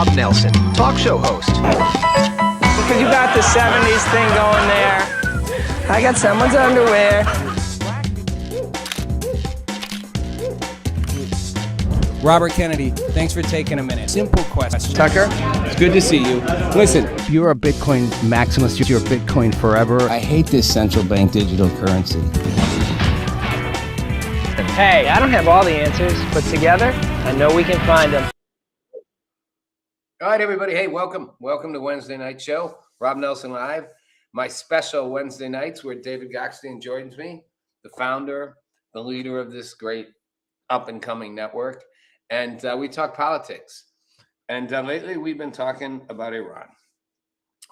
Rob Nelson, talk show host. Because you got the 70s thing going there. I got someone's underwear. Robert Kennedy, thanks for taking a minute. Simple question. Tucker, it's good to see you. Listen, You're a Bitcoin maximalist. You're Bitcoin forever. I hate this central bank digital currency. Hey, I don't have all the answers, but together, I know we can find them. all right, everybody. Hey, welcome. Welcome to Wednesday Night Show. Rob Nelson Live. My special Wednesday nights where David Goxstein joins me, the founder, the leader of this great up-and-coming network. And we talk politics. And lately we've been talking about Iran.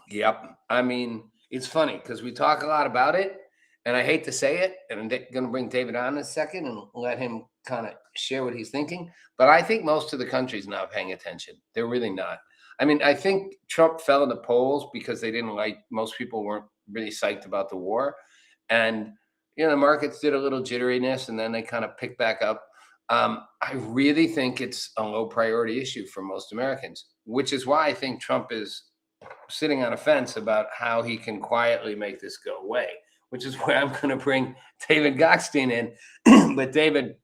Yep. I mean, it's funny because we talk a lot about it, and I hate to say it, and I'm going to bring David on in a second and let him kind of share what he's thinking. But I think most of the country's not paying attention. They're really not. I mean, I think Trump fell in the polls because they didn't like, most people weren't really psyched about the war. And, you know, the markets did a little jitteriness, and then they kind of picked back up. I really think it's a low priority issue for most Americans, which is why I think Trump is sitting on a fence about how he can quietly make this go away, which is where I'm going to bring David Goxstein in. But David,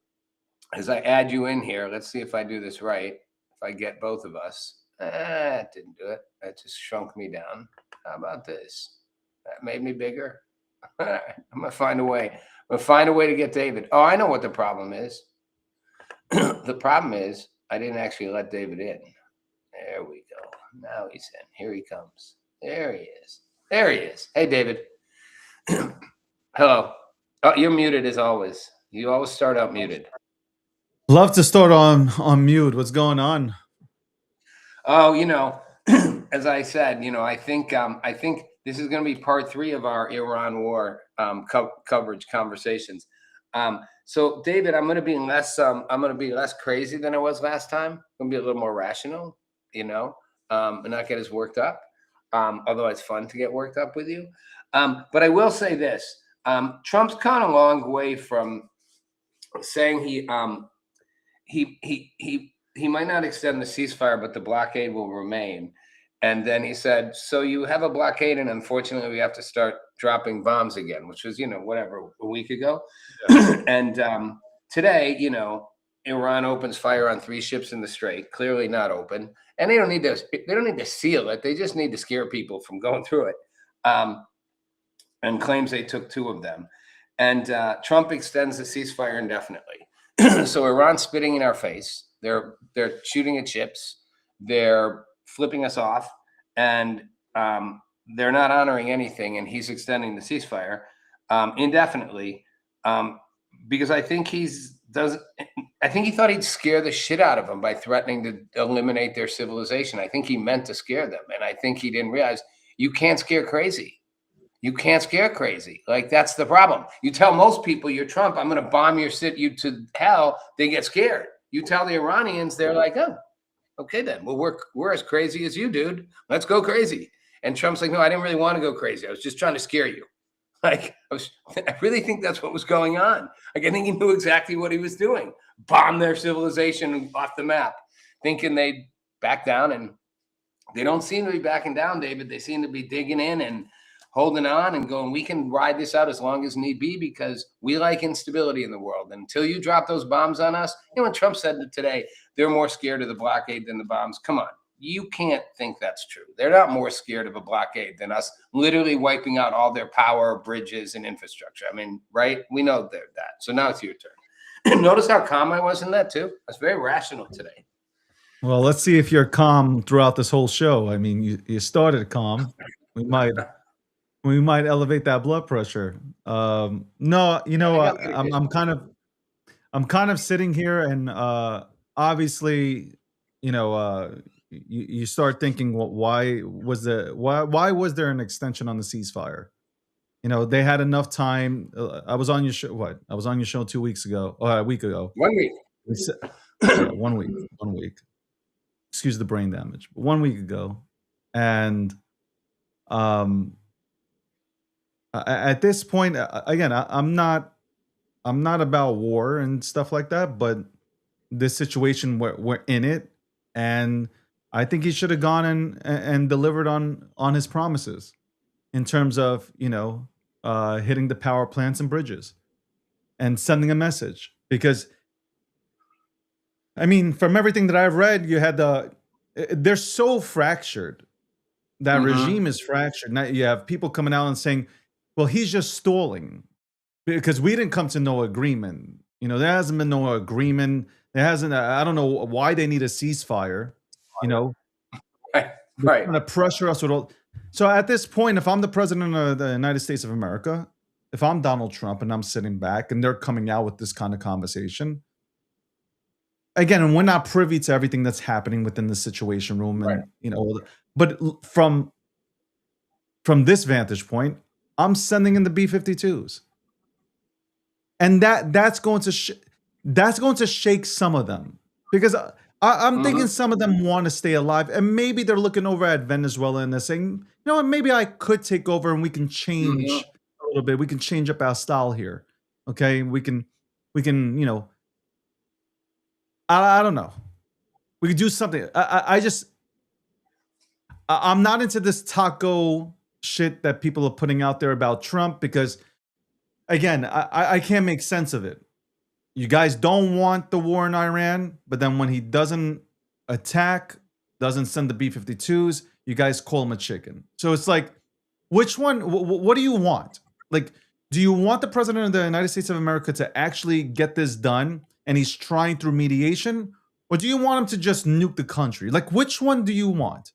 as I add you in here, let's see if I do this right. If I get both of us, it didn't do it. That just shrunk me down. How about this? That made me bigger. I'm going to find a way. I'm going to find a way to get David. Oh, I know what the problem is. The problem is I didn't actually let David in. There we go. Now he's in. Here he comes. There he is. There he is. Hey, David. Hello. Oh, you're muted as always. You always start out muted. Love to start on mute. What's going on? Oh, you know, as I said, you know, I think this is going to be part 3 of our Iran war coverage conversations. So David, I'm going to be less crazy than I was last time. I'm going to be a little more rational, you know, and not get as worked up. Although it's fun to get worked up with you. But I will say this, Trump's kind of a long way from saying he might not extend the ceasefire, but the blockade will remain. And then he said, so you have a blockade, and unfortunately we have to start dropping bombs again, which was, you know, whatever, a week ago. Yeah. And today, you know, Iran opens fire on 3 ships in the Strait, clearly not open. And they don't need to seal it. They just need to scare people from going through it. And claims they took 2 of them. And Trump extends the ceasefire indefinitely. So Iran's spitting in our face. They're shooting at ships. They're flipping us off, and they're not honoring anything. And he's extending the ceasefire indefinitely because I think he thought he'd scare the shit out of them by threatening to eliminate their civilization. I think he meant to scare them, and I think he didn't realize you can't scare crazy. You can't scare crazy. Like, that's the problem. You tell most people you're Trump, I'm going to bomb you to hell. They get scared. You tell the Iranians, they're like, oh, okay, then. Well, we're as crazy as you, dude. Let's go crazy. And Trump's like, no, I didn't really want to go crazy. I was just trying to scare you. Like, I really think that's what was going on. Like, I think he knew exactly what he was doing. Bomb their civilization off the map, thinking they'd back down. And they don't seem to be backing down, David. They seem to be digging in and holding on and going, we can ride this out as long as need be because we like instability in the world. And until you drop those bombs on us, you know, when Trump said today, they're more scared of the blockade than the bombs. Come on, you can't think that's true. They're not more scared of a blockade than us literally wiping out all their power, bridges, and infrastructure. I mean, right? We know they're that. So now it's your turn. Notice how calm I was in that too? I was very rational today. Well, let's see if you're calm throughout this whole show. I mean, you started calm. We might elevate that blood pressure. No, you know, I'm kind of sitting here, and obviously, you know, you start thinking, well, why was there an extension on the ceasefire? You know, they had enough time. I was on your show. I was on your show 2 weeks ago, a week ago. 1 week. Yeah, 1 week. 1 week. Excuse the brain damage. 1 week ago, and at this point, again, I'm not about war and stuff like that, but this situation we're in it, and I think he should have gone and delivered on his promises in terms of hitting the power plants and bridges and sending a message. Because I mean, from everything that I've read, they're so fractured. That regime is fractured. Now you have people coming out and saying, "Well, he's just stalling because we didn't come to no agreement." There hasn't been no agreement. There hasn't. I don't know why they need a ceasefire. Right. They're Right. trying to pressure us with all. So at this point, if I'm the president of the United States of America, if I'm Donald Trump and I'm sitting back and they're coming out with this kind of conversation, again, and we're not privy to everything that's happening within the Situation Room, and Right. but from this vantage point, I'm sending in the B-52s, and that's going to shake some of them, because I'm thinking some of them want to stay alive, and maybe they're looking over at Venezuela and they're saying, you know what, maybe I could take over and we can change a little bit. We can change up our style here. Okay, we can, I don't know. We could do something. I'm not into this taco shit that people are putting out there about Trump, because again, I can't make sense of it. You guys don't want the war in Iran, but then when he doesn't attack, doesn't send the B-52s, you guys call him a chicken. So it's like, which one? What do you want? Like, do you want the president of the United States of America to actually get this done and he's trying through mediation? Or do you want him to just nuke the country? Like, which one do you want?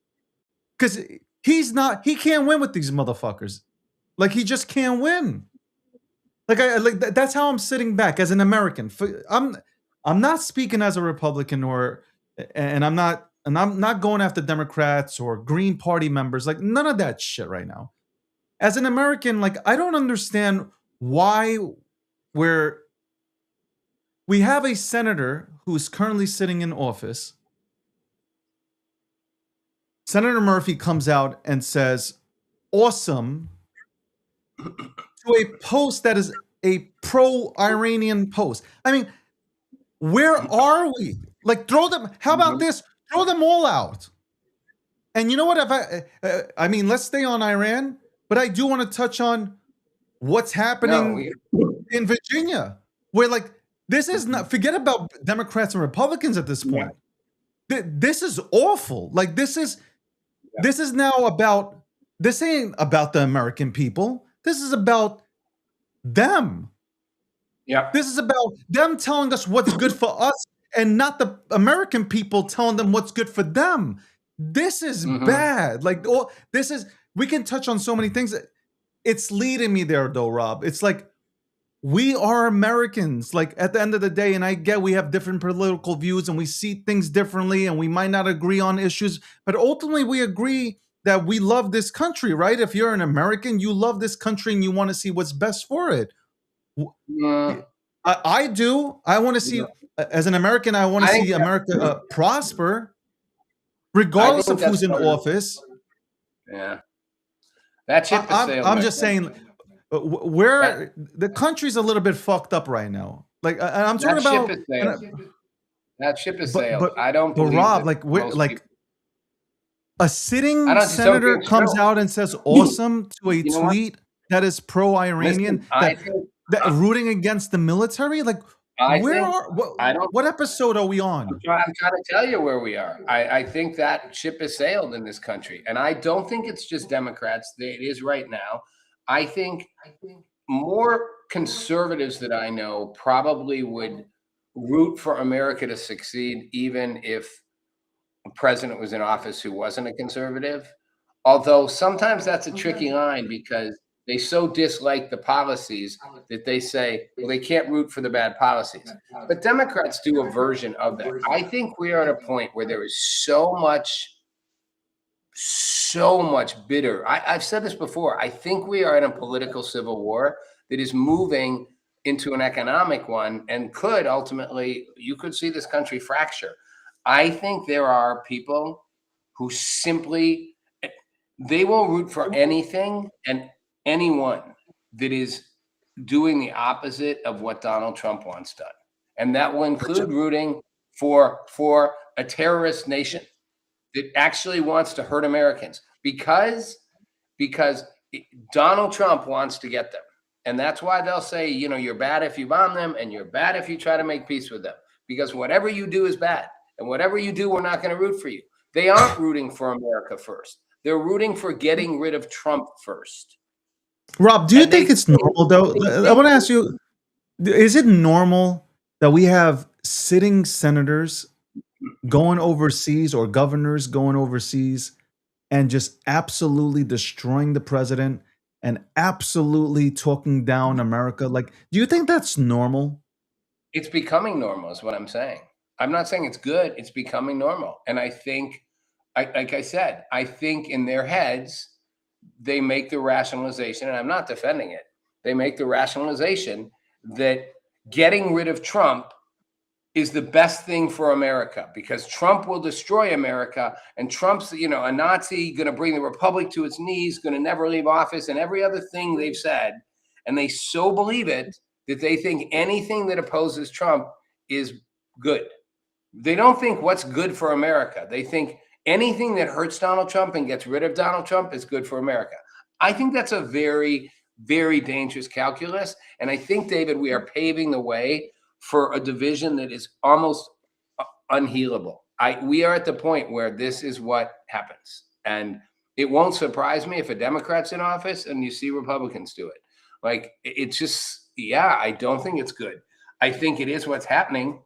Because he can't win with these motherfuckers. Like, he just can't win. That's how I'm sitting back as an American. I'm not speaking as a Republican, and I'm not going after Democrats or Green Party members. Like, none of that shit right now. As an American, like, I don't understand why we have a senator who's currently sitting in office. Senator Murphy comes out and says, "Awesome," to a post that is a pro-Iranian post. I mean, where are we? Like, throw them. How about this? Throw them all out. And you know what? I mean, let's stay on Iran, but I do want to touch on what's happening in Virginia, where, like, this is not. Forget about Democrats and Republicans at this point. This is awful. Like, this is now about. This ain't about the American people. This is about them. Yeah. This is about them telling us what's good for us, and not the American people telling them what's good for them. This is bad. Like, we can touch on so many things. It's leading me there, though, Rob. It's like, we are Americans. Like, at the end of the day, and I get we have different political views and we see things differently and we might not agree on issues, but ultimately we agree that we love this country, right? If you're an American, you love this country and you want to see what's best for it. I do. I want to see, as an American, I want to see America prosper, regardless of who's in office. Yeah. That ship has sailed. I'm just saying, the country's a little bit fucked up right now. Like, I'm talking about that ship has sailed. I don't. But Rob, a sitting senator comes out and says "awesome" to a tweet that is pro-Iranian, that rooting against the military. Like, what episode are we on? I'm trying to tell you where we are. I think that ship has sailed in this country, and I don't think it's just Democrats. It is right now. I think more conservatives that I know probably would root for America to succeed, even if a president was in office who wasn't a conservative. Although sometimes that's a tricky line, because they so dislike the policies that they say, well, they can't root for the bad policies. But Democrats do a version of that. I think we are at a point where there is so much bitter. I've said this before. I think we are in a political civil war that is moving into an economic one, and could ultimately, you could see this country fracture. I think there are people who simply, they will root for anything and anyone that is doing the opposite of what Donald Trump wants done. And that will include rooting for a terrorist nation. that actually wants to hurt Americans because Donald Trump wants to get them. And that's why they'll say, you're bad if you bomb them and you're bad if you try to make peace with them, because whatever you do is bad. And whatever you do, we're not going to root for you. They aren't rooting for America first. They're rooting for getting rid of Trump first. Rob, do you think it's normal, though? I want to ask you, is it normal that we have sitting senators going overseas or governors going overseas and just absolutely destroying the president and absolutely talking down America? Like, do you think that's normal? It's becoming normal is what I'm saying. I'm not saying it's good. It's becoming normal. And I think, like I said, I think in their heads, they make the rationalization, and I'm not defending it. They make the rationalization that getting rid of Trump is the best thing for America because Trump will destroy America, and Trump's, a Nazi, going to bring the republic to its knees, going to never leave office, and every other thing they've said. And they so believe it that they think anything that opposes Trump is good. They don't think what's good for America. They think anything that hurts Donald Trump and gets rid of Donald Trump is good for America. I think that's a very, very dangerous calculus. And I think, David, we are paving the way for a division that is almost unhealable. We are at the point where this is what happens. And it won't surprise me if a Democrat's in office and you see Republicans do it. Like, it's just, I don't think it's good. I think it is what's happening.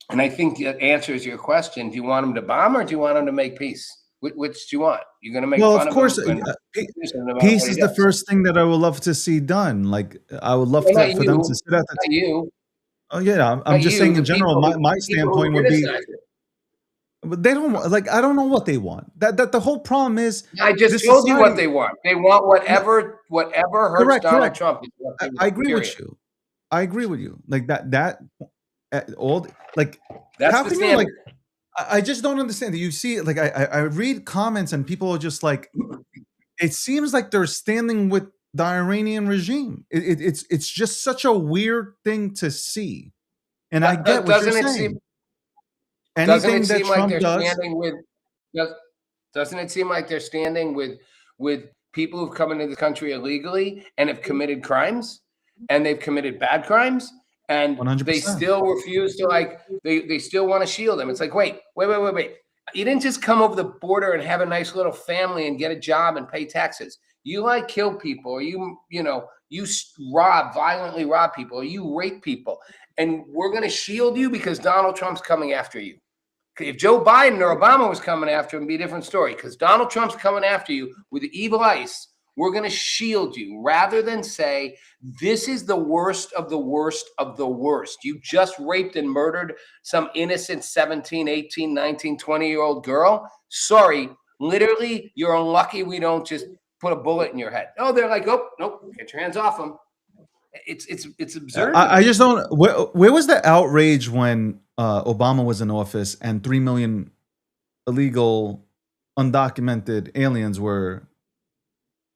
And I think that answers your question. Do you want them to bomb or do you want them to make peace? Which do you want? You're going to make fun of course, him? Peace is the first thing that I would love to see done. Like, I would love for them to sit at the you. Oh yeah, I'm just saying in general. My standpoint would be, but they don't like. I don't know what they want. That the whole problem is. I just told you what they want. They want whatever hurts Donald Trump. I agree with you. I agree with you. Like that. All like that's how the can standard. you like? I just don't understand. You see, like I read comments and people are just like, it seems like they're standing with the Iranian regime. It's just such a weird thing to see. And I get what you're saying. Anything that Trump does. Doesn't it seem like they're standing with people who've come into the country illegally and have committed crimes, and they've committed bad crimes, and 100%. They still refuse to they still want to shield them. It's like, wait. You didn't just come over the border and have a nice little family and get a job and pay taxes. You kill people, or you violently rob people, or you rape people, and we're going to shield you because Donald Trump's coming after you. If Joe Biden or Obama was coming after him, it'd be a different story. Because Donald Trump's coming after you with evil ice, we're going to shield you, rather than say, this is the worst of the worst of the worst. You just raped and murdered some innocent 17, 18, 19, 20-year-old girl. Sorry, literally, you're unlucky we don't just put a bullet in your head. Oh, they're like, oh, nope, get your hands off them. It's absurd. I just don't. Where was the outrage when Obama was in office and 3 million illegal, undocumented aliens were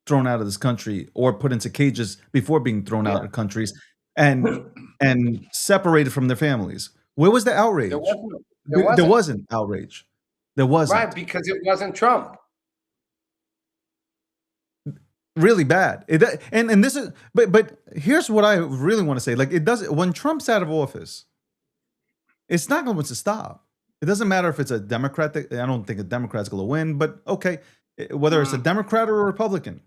thrown out of this country or put into cages before being thrown out of countries and separated from their families? Where was the outrage? There wasn't outrage. There wasn't. Right, because it wasn't Trump. Really bad. And this is, but here's what I really want to say. Like, it does, when Trump's out of office, it's not going to stop. It doesn't matter if it's a Democrat. I don't think a Democrat's going to win, but okay, whether it's a Democrat or a Republican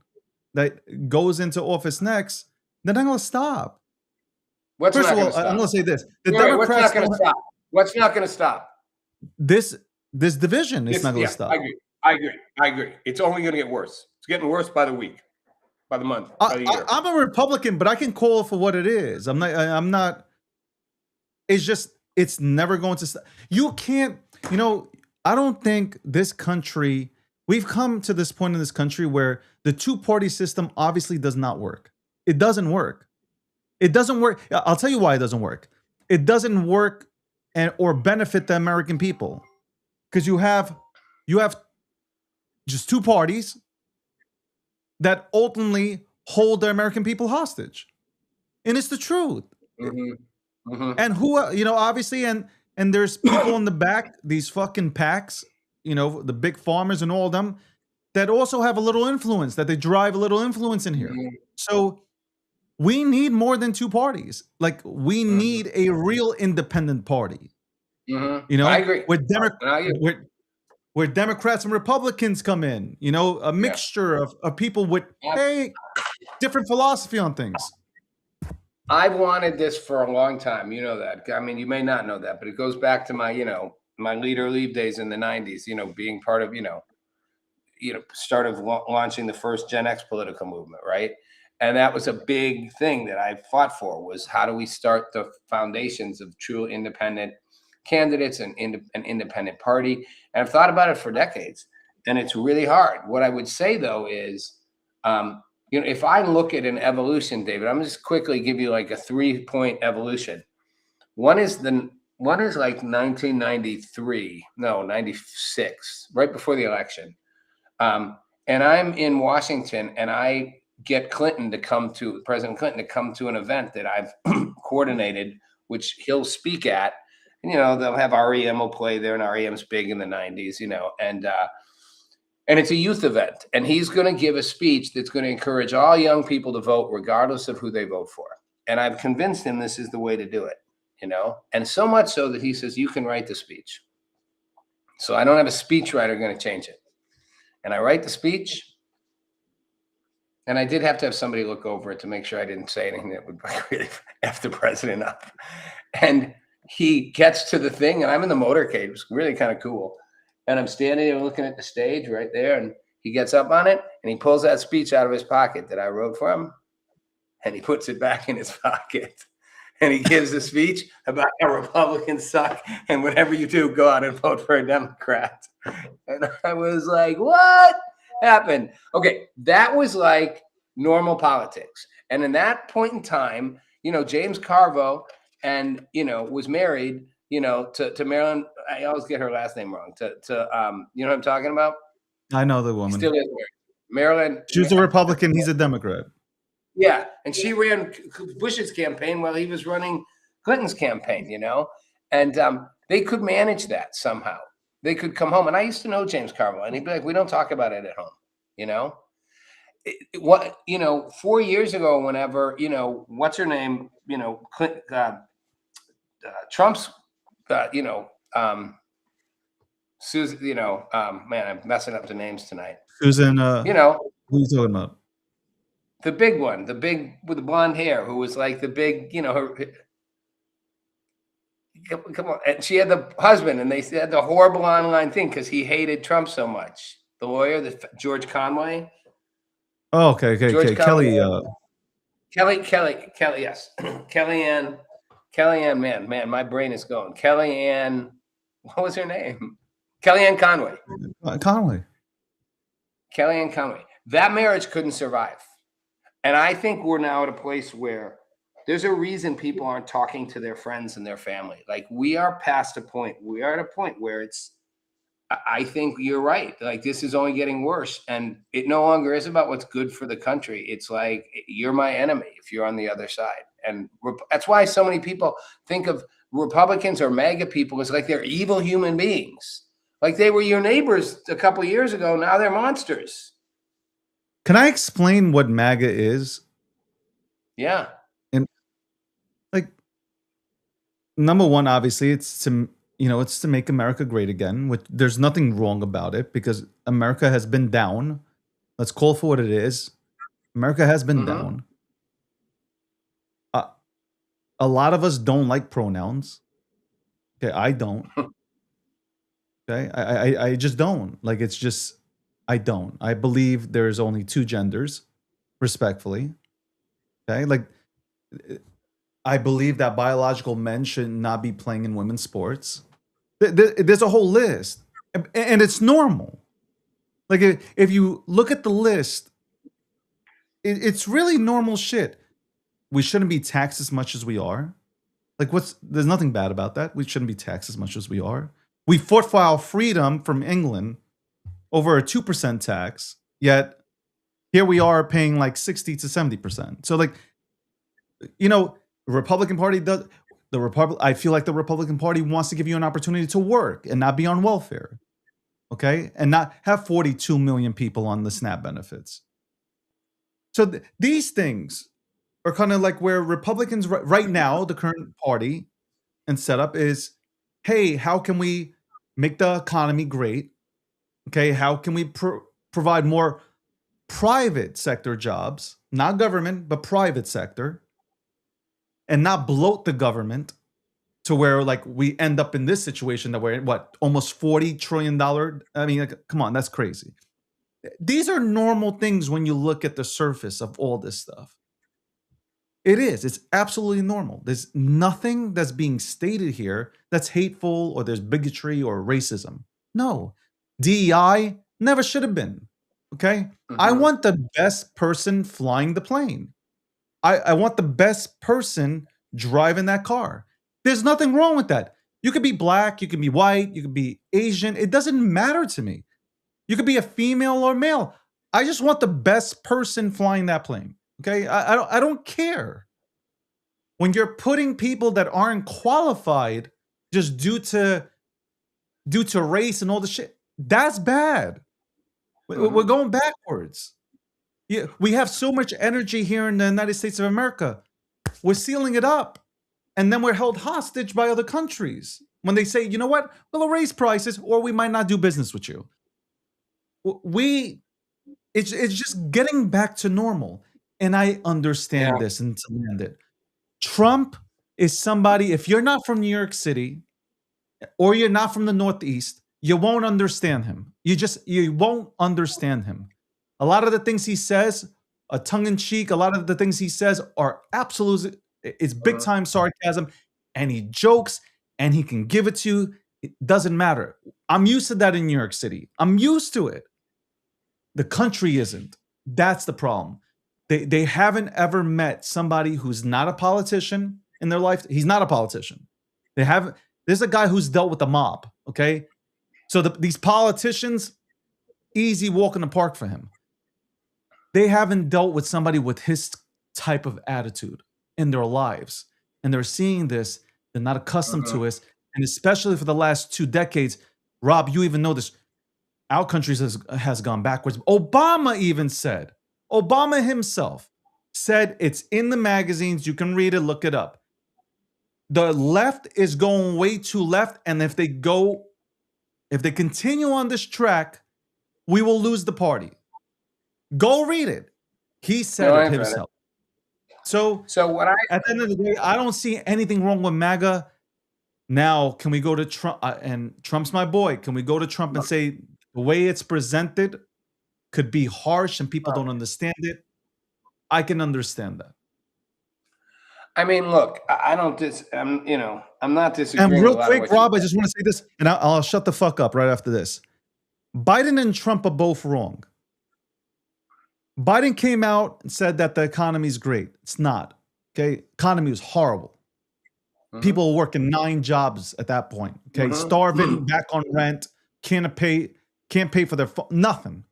that goes into office next, they're not going to stop. First of all, I'm going to say this: the Democrats. What's not going to stop? What's not going to stop? This division is not going to stop. I agree. It's only going to get worse. It's getting worse by the week, by the month, by the year. I'm a Republican, but I can call it for what it is. I'm not. It's just, it's never going to stop. You can't. I don't think this country. We've come to this point in this country where the two-party system obviously does not work. It doesn't work. It doesn't work. I'll tell you why it doesn't work. It doesn't work or benefit the American people, because you have just two parties that ultimately hold the American people hostage, and it's the truth. Mm-hmm. Mm-hmm. And who, obviously, and there's people in the back, these fucking PACs the big farmers and all of them that also have a little influence, that they drive a little influence in here. Mhm. So we need more than two parties. Like, we Mhm. need a real independent party. Mhm. You I know, agree. And I agree. where Democrats and Republicans come in. A Yeah. mixture of people with different philosophy on things. I've wanted this for a long time. You know that. I mean, you may not know that, but it goes back to my leader leave days in the '90s. Being part of start of launching the first Gen X political movement, right? And that was a big thing that I fought for, was how do we start the foundations of true independent candidates and an independent party? And I've thought about it for decades, and it's really hard. What I would say though is, if I look at an evolution, David, I'm just quickly give you like a 3-point evolution. One is like 1993, no, 96, right before the election. And I'm in Washington, and I get President Clinton to come to an event that I've coordinated, which he'll speak at. And, they'll have REM will play there, and REM's big in the '90s, and it's a youth event, and he's going to give a speech that's going to encourage all young people to vote, regardless of who they vote for. And I've convinced him this is the way to do it, and so much so that he says, you can write the speech. So I don't have a speechwriter going to change it. And I write the speech, and I did have to have somebody look over it to make sure I didn't say anything that would really F the president up. And he gets to the thing, and I'm in the motorcade. It was really kind of cool. And I'm standing there looking at the stage right there, and he gets up on it, and he pulls that speech out of his pocket that I wrote for him, and he puts it back in his pocket. And he gives a speech about how Republicans suck, and whatever you do, go out and vote for a Democrat. And I was like, what happened? Okay, that was like normal politics. And in that point in time, James Carville was married, to Marilyn. I always get her last name wrong. To you know what I'm talking about? I know the He woman. still is married. Marilyn. She's a Republican. He's a Democrat. Yeah, and she ran Bush's campaign while he was running Clinton's campaign, and they could manage that somehow. They could come home, and I used to know James Carville, and he'd be like, "We don't talk about it at home," 4 years ago, whenever what's her name, Clinton, Trump's, Susan, man, I'm messing up the names tonight. Susan, who are you talking about? The big one, the big with the blonde hair, who was like the big, her. Come on, and she had the husband, and they had the horrible online thing because he hated Trump so much. The lawyer, George Conway. Oh, okay. Kelly. Kelly, yes, Kellyanne, man, my brain is going. Kellyanne, what was her name? Kellyanne Conway. Kellyanne Conway. That marriage couldn't survive. And I think we're now at a place where there's a reason people aren't talking to their friends and their family. Like, we are past a point. We are at a point where I think you're right. Like, this is only getting worse. And it no longer is about what's good for the country. It's like, you're my enemy if you're on the other side. And that's why so many people think of Republicans or MAGA people as like they're evil human beings. Like, they were your neighbors a couple of years ago. Now they're monsters. Can I explain what MAGA is? Yeah. And like, number one, obviously, it's to make America great again. Which there's nothing wrong about it, because America has been down. Let's call for what it is. America has been down. A lot of us don't like pronouns. Okay, I don't. Okay, I just don't. Like, it's just, I don't. I believe there's only two genders, respectfully. Okay, like, I believe that biological men should not be playing in women's sports. There's a whole list, and it's normal. Like, if you look at the list, it's really normal shit. We shouldn't be taxed as much as we are. Like, there's nothing bad about that. We shouldn't be taxed as much as we are. We fought for our freedom from England over a 2% tax, yet here we are paying like 60 to 70%. So, like, the Republican Party does. I feel like the Republican Party wants to give you an opportunity to work and not be on welfare. okay, and not have 42 million people on the SNAP benefits. So these things are kind of like where Republicans right now, the current party and setup is, hey, how can we make the economy great? Okay, how can we provide more private sector jobs, not government, but private sector, and not bloat the government to where like we end up in this situation that we're in, what, almost $40 trillion. I mean, like, come on, that's crazy. These are normal things when you look at the surface of all this stuff. It is. It's absolutely normal. There's nothing that's being stated here that's hateful or there's bigotry or racism. No. DEI never should have been. Okay? I want the best person flying the plane. I want the best person driving that car. There's nothing wrong with that. You could be black, you could be white, you could be Asian. It doesn't matter to me. You could be a female or male. I just want the best person flying that plane. Okay? I don't care. When you're putting people that aren't qualified just due to race and all the shit, that's bad. We're going backwards. Yeah, we have so much energy here in the United States of America. We're sealing it up. And then we're held hostage by other countries when they say, you know what, we'll raise prices or we might not do business with you. It's just getting back to normal. And I understand this and to land it. Trump is somebody, if you're not from New York City or you're not from the Northeast, you won't understand him. You won't understand him. A lot of the things he says, tongue in cheek, a lot of the things he says are absolute, it's big time sarcasm, and he jokes and he can give it to you. It doesn't matter. I'm used to that in New York City. I'm used to it. The country isn't. That's the problem. They haven't ever met somebody who's not a politician in their life. He's not a politician. There's a guy who's dealt with the mob, okay? So these politicians, easy walk in the park for him. They haven't dealt with somebody with his type of attitude in their lives. And they're seeing this. They're not accustomed to it. And especially for the last 2 decades, Rob, you even know this, our country has gone backwards. Obama himself said it's in the magazines. You can read it, look it up. The left is going way too left. And if they continue on this track, we will lose the party. Go read it. He said it himself. So at the end of the day, I don't see anything wrong with MAGA. Now, can we go to Trump? And Trump's my boy. Can we go to Trump and say the way it's presented could be harsh and people don't understand it? I can understand that. I mean, look, I'm not disagreeing. And real quick, Rob, I just want to say this, and I'll shut the fuck up right after this. Biden and Trump are both wrong. Biden came out and said that the economy is great. It's not. Okay, economy is horrible. People are working 9 jobs at that point. Okay, starving, back on rent, can't pay for their nothing.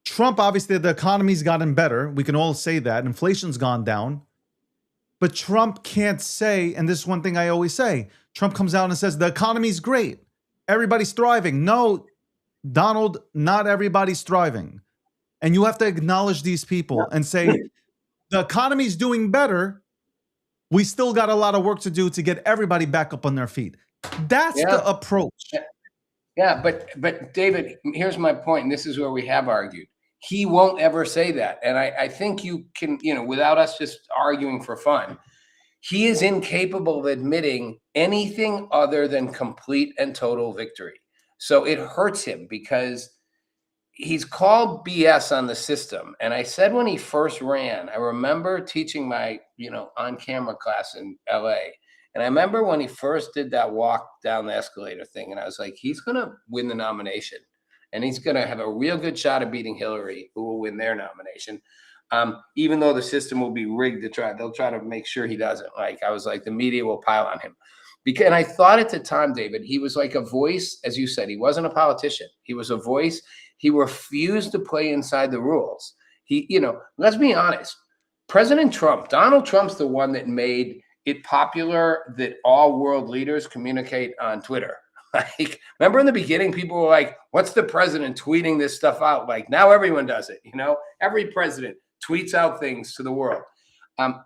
Trump, obviously, the economy's gotten better. We can all say that inflation's gone down. But Trump can't say, and this is one thing I always say. Trump comes out and says the economy's great, everybody's thriving. No, Donald, not everybody's thriving. And you have to acknowledge these people and say, the economy's doing better. We still got a lot of work to do to get everybody back up on their feet. That's the approach. Yeah, but David, here's my point, and this is where we have argued. He won't ever say that. And I think you can, without us just arguing for fun, he is incapable of admitting anything other than complete and total victory. So it hurts him because he's called BS on the system. And I said when he first ran, I remember teaching my, on-camera class in LA. And I remember when he first did that walk down the escalator thing, and I was like, he's going to win the nomination. And he's going to have a real good shot of beating Hillary, who will win their nomination. Even though the system will be rigged they'll try to make sure he doesn't. Like, I was like, the media will pile on him. And I thought at the time, David, he was like a voice, as you said, he wasn't a politician. He was a voice. He refused to play inside the rules. Let's be honest. President Trump, Donald Trump's the one that made it popular that all world leaders communicate on Twitter. Like, remember in the beginning, people were like, what's the president tweeting this stuff out? Like, now everyone does it, every president tweets out things to the world.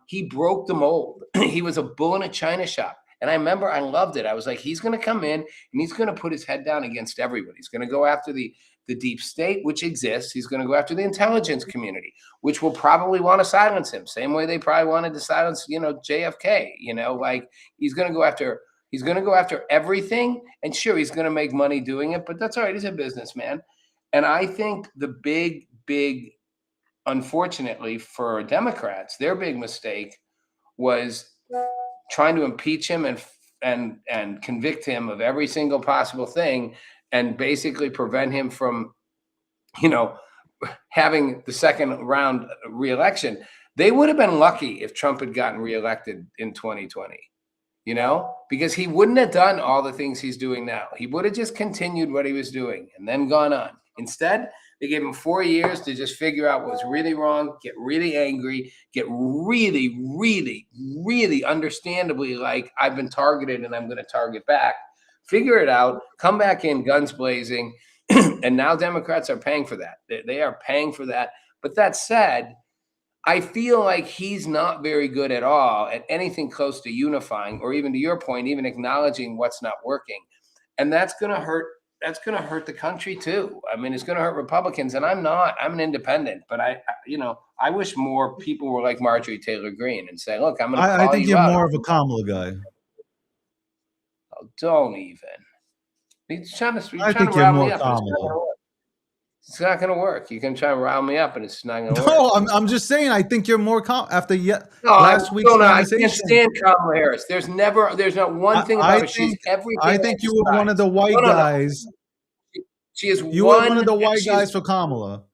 He broke the mold. He was a bull in a china shop. And I remember I loved it. I was like, he's going to come in and he's going to put his head down against everybody. He's going to go after the deep state, which exists. He's going to go after the intelligence community, which will probably want to silence him. Same way they probably wanted to silence, JFK, like he's going to go after everything. And sure, he's going to make money doing it, but that's all right. He's a businessman. And I think the big, unfortunately for Democrats, their big mistake was trying to impeach him and convict him of every single possible thing and basically prevent him from, having the second round reelection. They would have been lucky if Trump had gotten reelected in 2020, because he wouldn't have done all the things he's doing now. He would have just continued what he was doing and then gone on. Instead, they gave him 4 years to just figure out what was really wrong, get really angry, get really, really, really understandably like, I've been targeted and I'm going to target back, figure it out, come back in guns blazing. And now Democrats are paying for that. They are paying for that. But that said, I feel like he's not very good at all at anything close to unifying, or even to your point, even acknowledging what's not working. And that's going to hurt. That's going to hurt the country too. I mean, it's going to hurt Republicans, and I'm an independent, but I wish more people were like Marjorie Taylor Greene and say, look, I'm going to call you out. I think you're more of a Kamala guy. Oh, don't even. He's trying to I think you're more Kamala. It's not going to work. You can try and rile me up, and it's not going to work. No, I'm just saying. I think you're more after last week's conversation. I can't stand Kamala Harris. There's not one thing about her. She's everything. I think you were one of the white guys. She is. You were one of the white guys for Kamala.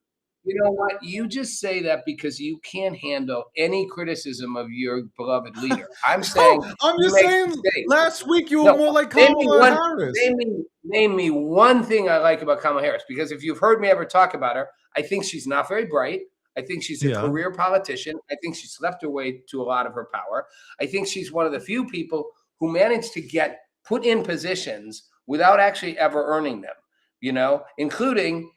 You know what? You just say that because you can't handle any criticism of your beloved leader. I'm saying. I'm just saying. Last week you were more like Kamala Harris. Name me one thing I like about Kamala Harris, because if you've heard me ever talk about her, I think she's not very bright. I think she's a career politician. I think she slept her way to a lot of her power. I think she's one of the few people who managed to get put in positions without actually ever earning them, including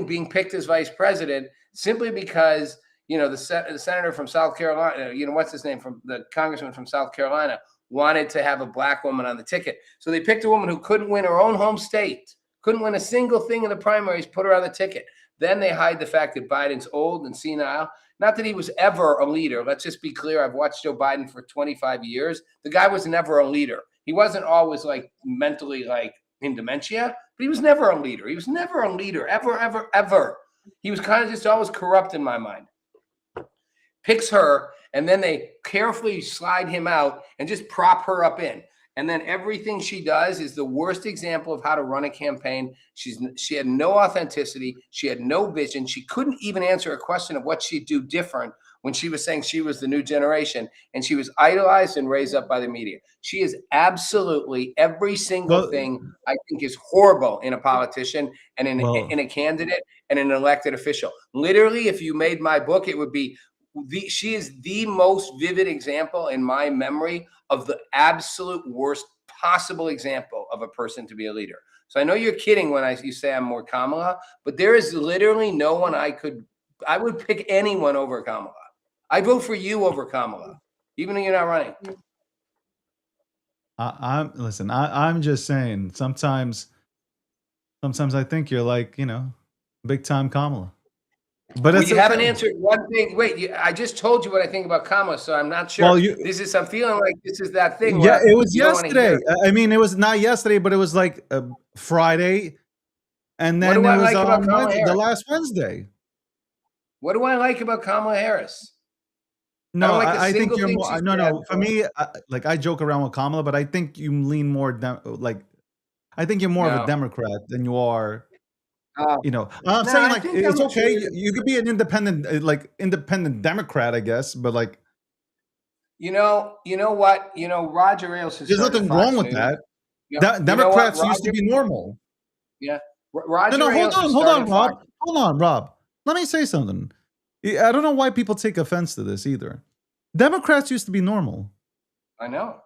being picked as vice president simply because, the senator from South Carolina, what's his name, from the congressman from South Carolina, wanted to have a black woman on the ticket. So they picked a woman who couldn't win her own home state, couldn't win a single thing in the primaries, put her on the ticket. Then they hide the fact that Biden's old and senile. Not that he was ever a leader. Let's just be clear. I've watched Joe Biden for 25 years. The guy was never a leader. He wasn't always like mentally like in dementia, but he was never a leader. He was never a leader, ever, ever, ever. He was kind of just always corrupt in my mind. Picks her, and then they carefully slide him out and just prop her up in. And then everything she does is the worst example of how to run a campaign. She had no authenticity. She had no vision. She couldn't even answer a question of what she'd do different when she was saying she was the new generation. And she was idolized and raised up by the media. She is absolutely every single thing I think is horrible in a politician and in a candidate and an elected official. Literally, if you made my book, it would be she is the most vivid example in my memory of the absolute worst possible example of a person to be a leader. So I know you're kidding when you say I'm more Kamala, but there is literally no one I would pick anyone over Kamala. I vote for you over Kamala, even though you're not running. I'm just saying, sometimes I think you're like, big time Kamala. But you haven't answered one thing. Wait, I just told you what I think about Kamala, so I'm not sure. Well, I'm feeling like this is that thing. Yeah, it was yesterday. I mean, it was not yesterday, but it was like Friday, and then it was the last Wednesday. What do I like about Kamala Harris? No, I think you're more. No. For me, I joke around with Kamala, but I think you lean more I think you're more of a Democrat than you are. I'm saying it's okay. You could be an independent, independent Democrat, I guess, but you know what? Roger Ailes. There's nothing wrong with that. Democrats used to be normal. Yeah, Roger. No, hold on, Rob. Hold on, Rob. Let me say something. I don't know why people take offense to this either. Democrats used to be normal. I know.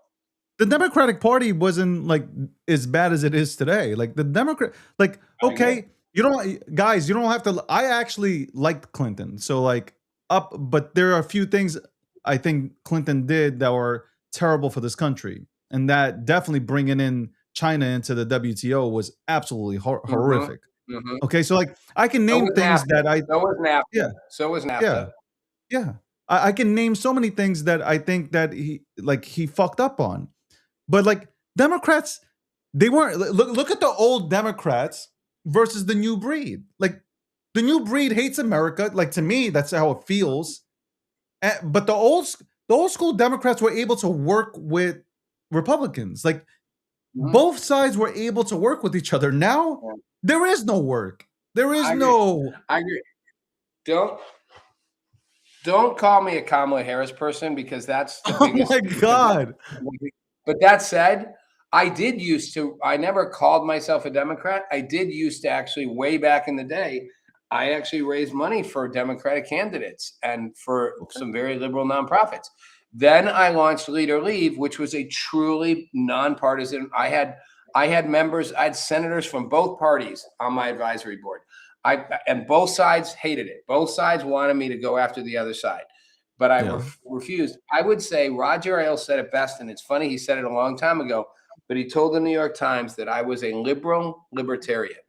the Democratic Party wasn't like as bad as it is today. Like the Democrat, like okay, you don't guys, you don't have to. I actually liked Clinton, so like but there are a few things I think Clinton did that were terrible for this country, and that definitely bringing in China into the WTO was absolutely horrific. Okay, so like I can So name was things NAFTA. that So was NAFTA. yeah, So was NAFTA. yeah, yeah. I can name so many things that I think that he fucked up on. But like Democrats, they weren't. Look at the old Democrats versus the new breed. Like the new breed hates America. Like to me, that's how it feels. But the old school Democrats were able to work with Republicans. Like both sides were able to work with each other. Now there is no work. There is no. I agree. Don't call me a Kamala Harris person because that's the biggest. Oh my God. But that said, I never called myself a Democrat. I did used to actually, way back in the day, I actually raised money for Democratic candidates and for some very liberal nonprofits. Then I launched Leader Leave, which was a truly nonpartisan. I had members, I had senators from both parties on my advisory board. And both sides hated it. Both sides wanted me to go after the other side, but I refused. I would say Roger Ailes said it best, and it's funny, he said it a long time ago, but he told the New York Times that I was a liberal libertarian.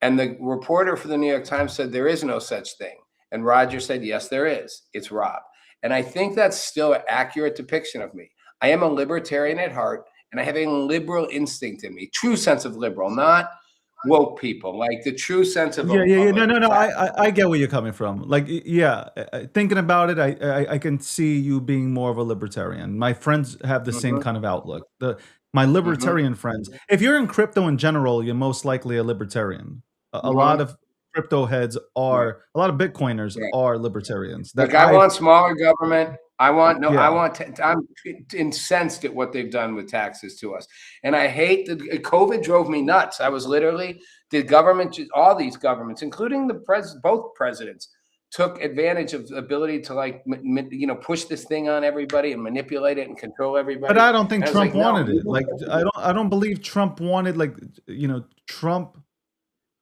And the reporter for the New York Times said there is no such thing. And Roger said, yes, there is. It's Rob. And I think that's still an accurate depiction of me. I am a libertarian at heart, and I have a liberal instinct in me, true sense of liberal, not woke people, like the true sense of No. I get where you're coming from. Like, thinking about it, I can see you being more of a libertarian. My friends have the same kind of outlook. My libertarian friends. If you're in crypto in general, you're most likely a libertarian. A lot of crypto heads are. A lot of Bitcoiners are libertarians. Like I want smaller government. I'm incensed at what they've done with taxes to us. And I hate that COVID drove me nuts. I was literally, the government, all these governments, including both presidents, took advantage of the ability to push this thing on everybody and manipulate it and control everybody. But I don't think Trump wanted it. Like, I don't believe Trump wanted, Trump.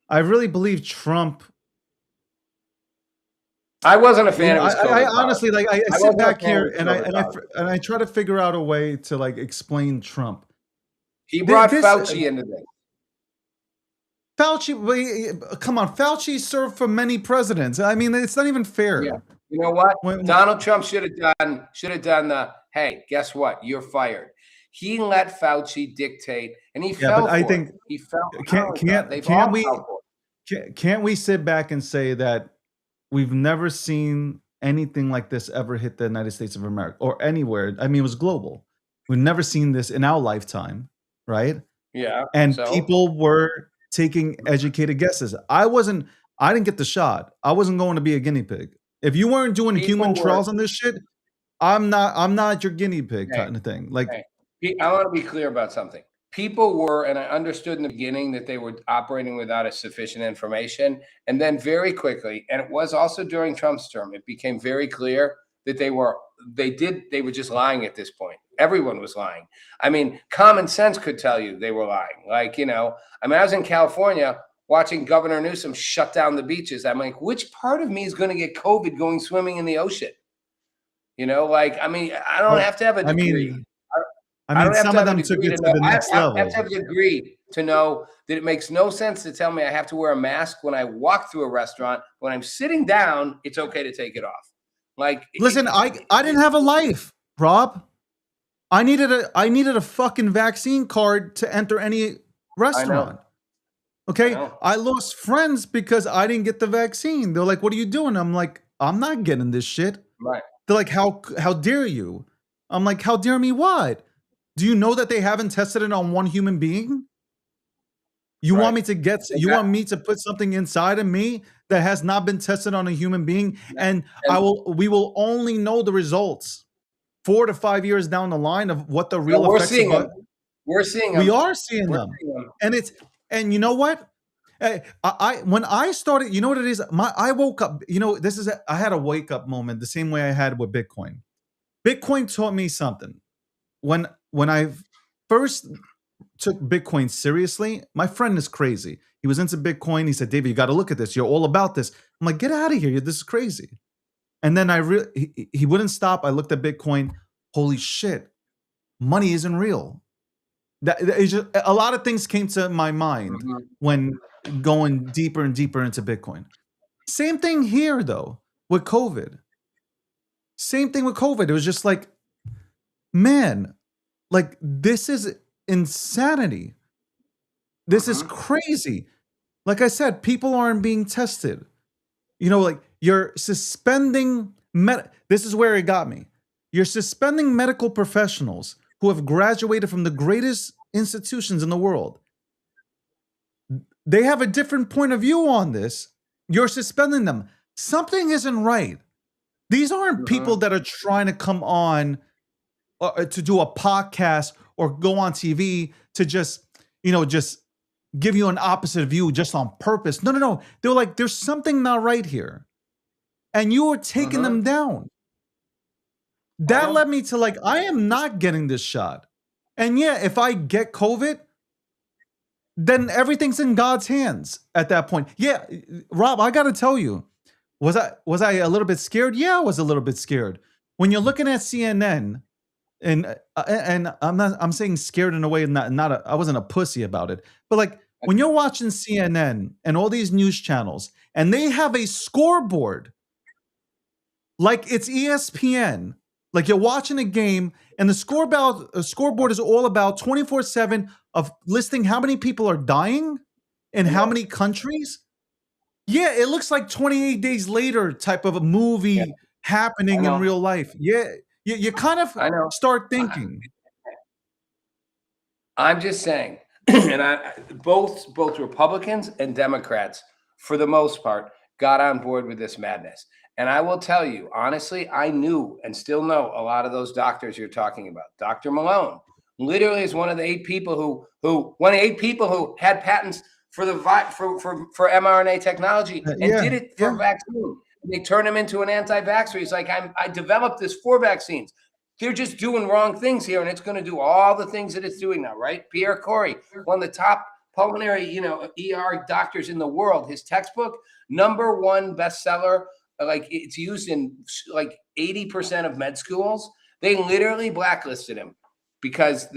I really believe Trump. I wasn't a fan of his I honestly, I sit back here and I try to figure out a way to explain Trump. He brought Fauci into this. Fauci, come on, Fauci served for many presidents. I mean, it's not even fair. Yeah. You know what? Donald Trump should have done the, hey, guess what? You're fired. He let Fauci dictate, and he fell for it. He fell. Can't we sit back and say that we've never seen anything like this ever hit the United States of America or anywhere? I mean, it was global. We've never seen this in our lifetime, right? Yeah. And people were taking educated guesses. I didn't get the shot. I wasn't going to be a guinea pig. If you weren't doing human trials on this shit, I'm not your guinea pig kind of thing. Like, I want to be clear about something. People were, and I understood in the beginning that they were operating without a sufficient information. And then very quickly, and it was also during Trump's term, it became very clear that they were just lying at this point. Everyone was lying. I mean, common sense could tell you they were lying. I was in California watching Governor Newsom shut down the beaches. I'm like, which part of me is going to get COVID going swimming in the ocean? I don't have to have a degree. Some of them took it to the next level. I have to have a degree to know that it makes no sense to tell me I have to wear a mask when I walk through a restaurant. When I'm sitting down, it's okay to take it off. Listen, I didn't have a life, Rob. I needed a fucking vaccine card to enter any restaurant. Okay, I lost friends because I didn't get the vaccine. They're like, "What are you doing?" I'm like, "I'm not getting this shit." Right. They're like, "How dare you?" I'm like, "How dare me? What? Do you know that they haven't tested it on one human being? You want me to put something inside of me that has not been tested on a human being, and we will only know the results 4 to 5 years down the line of what the real effects are. We're seeing them. We are seeing them. And you know what? When I started, you know what it is? I woke up, I had a wake up moment the same way I had with Bitcoin. Bitcoin taught me something. When I first took Bitcoin seriously, my friend is crazy. He was into Bitcoin. He said, David, you got to look at this. You're all about this. I'm like, get out of here. This is crazy. And then he wouldn't stop. I looked at Bitcoin. Holy shit. Money isn't real. It's just, a lot of things came to my mind when going deeper and deeper into Bitcoin. Same thing here, though, with COVID. Same thing with COVID. It was just like, man, like, this is insanity. This is crazy. Like I said, people aren't being tested. You know, like, you're suspending this is where it got me. You're suspending medical professionals who have graduated from the greatest institutions in the world. They have a different point of view on this. You're suspending them. Something isn't right. These aren't people that are trying to come on to do a podcast or go on TV to just give you an opposite view just on purpose. No. They're like, there's something not right here. And you are taking them down. That led me to like, I am not getting this shot. And yeah, if I get COVID, then everything's in God's hands at that point. Yeah, Rob, I got to tell you, was I a little bit scared? Yeah, I was a little bit scared. When you're looking at CNN, and I'm saying scared in a way, I wasn't a pussy about it, but like when you're watching CNN and all these news channels, and they have a scoreboard, like it's ESPN, like you're watching a game, and the scoreboard is all about 24/7 of listing how many people are dying in how many countries. Yeah, it looks like 28 days later type of a movie happening in real life. Yeah, you kind of start thinking. I'm just saying, and both Republicans and Democrats, for the most part, got on board with this madness. And I will tell you, honestly, I knew and still know a lot of those doctors you're talking about. Dr. Malone literally is one of the 8 people who had patents for for mRNA technology and did it for a vaccine. And they turned him into an anti-vaxxer. He's like, I developed this for vaccines. They're just doing wrong things here, and it's going to do all the things that it's doing now, right? Pierre Corey, one of the top pulmonary, ER doctors in the world. His textbook, #1 bestseller. Like it's used in like 80% of med schools. They literally blacklisted him because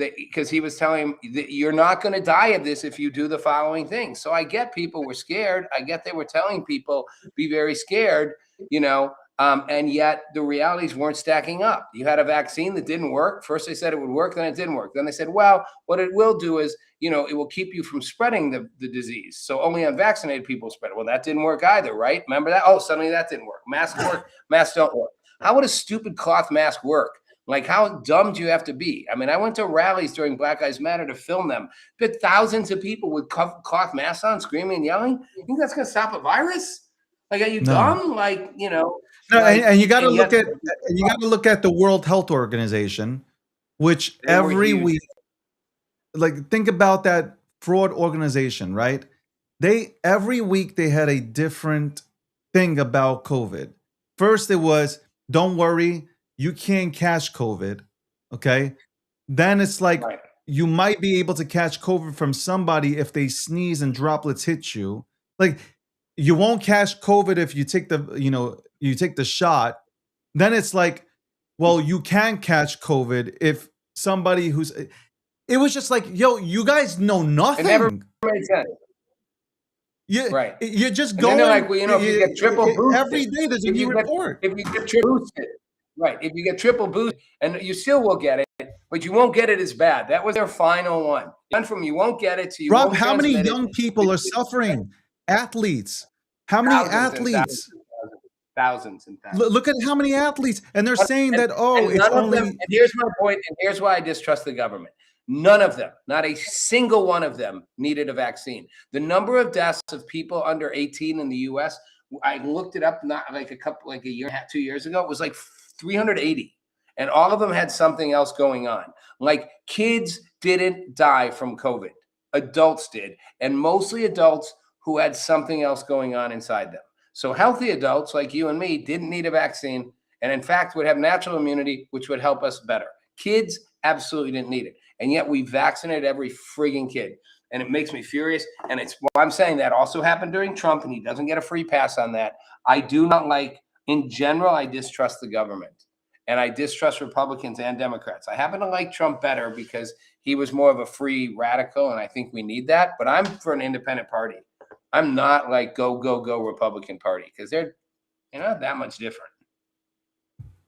he was telling him that you're not going to die of this if you do the following things. So I get people were scared. I get they were telling people be very scared, and yet the realities weren't stacking up. You had a vaccine that didn't work. First they said it would work, then it didn't work. Then they said, well, what it will do is, it will keep you from spreading the disease. So only unvaccinated people spread it. Well, that didn't work either, right? Remember that? Oh, suddenly that didn't work. Masks work, masks don't work. How would a stupid cloth mask work? Like, how dumb do you have to be? I mean, I went to rallies during Black Lives Matter to film them, but thousands of people with cloth masks on, screaming and yelling. You think that's going to stop a virus? Like, are you dumb? Like, No, and you got to look at the World Health Organization, which every week, like, think about that fraud organization, right? Every week they had a different thing about COVID. First, it was, don't worry, you can't catch COVID. Okay. Then it's like, you might be able to catch COVID from somebody if they sneeze and droplets hit you. Like, you won't catch COVID if you take the shot. Then it's like, well, you can catch COVID if somebody it was just like, yo, you guys know nothing. It never made sense. You're just and going. Like, well, if you get triple boosted every day, there's a new report. If you get triple boosted, if you get triple boosted, and you still will get it, but you won't get it as bad. That was their final one. Went from you won't get it to you. Rob, how many young people are suffering? Athletes. How many athletes? Thousands and thousands. Look at how many athletes, and they're saying that it's only. And here's my point, and here's why I distrust the government. None of them, not a single one of them, needed a vaccine. The number of deaths of people under 18 in the U.S., I looked it up not like a year and a half, 2 years ago. It was like 380, and all of them had something else going on. Like, kids didn't die from COVID, adults did, and mostly adults who had something else going on inside them. So healthy adults like you and me didn't need a vaccine, and in fact would have natural immunity, which would help us better. Kids absolutely didn't need it. and yet we vaccinate every frigging kid. And it makes me furious. And it's why I'm saying that also happened during Trump, and he doesn't get a free pass on that. I do not like, in general, I distrust the government. And I distrust Republicans and Democrats. I happen to like Trump better because he was more of a free radical, and I think we need that. But I'm for an independent party. I'm not like go Republican Party, because they're not that much different.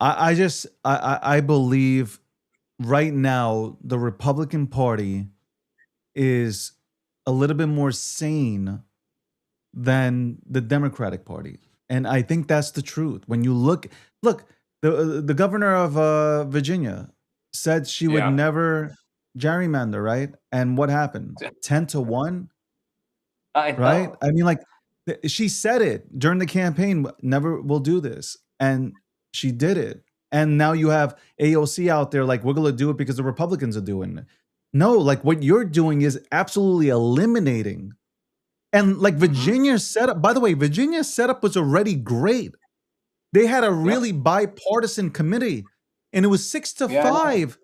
I believe right now the Republican Party is a little bit more sane than the Democratic Party. And I think that's the truth. When you look, the governor of Virginia said she would never gerrymander, right? And what happened? 10-1, I know. right? I mean, like, she said it during the campaign, never will do this. And she did it. And now you have AOC out there like, we're going to do it because the Republicans are doing it. No, like what you're doing is absolutely eliminating. And like Virginia's setup, by the way, Virginia's setup was already great. They had a really bipartisan committee, and it was 6-5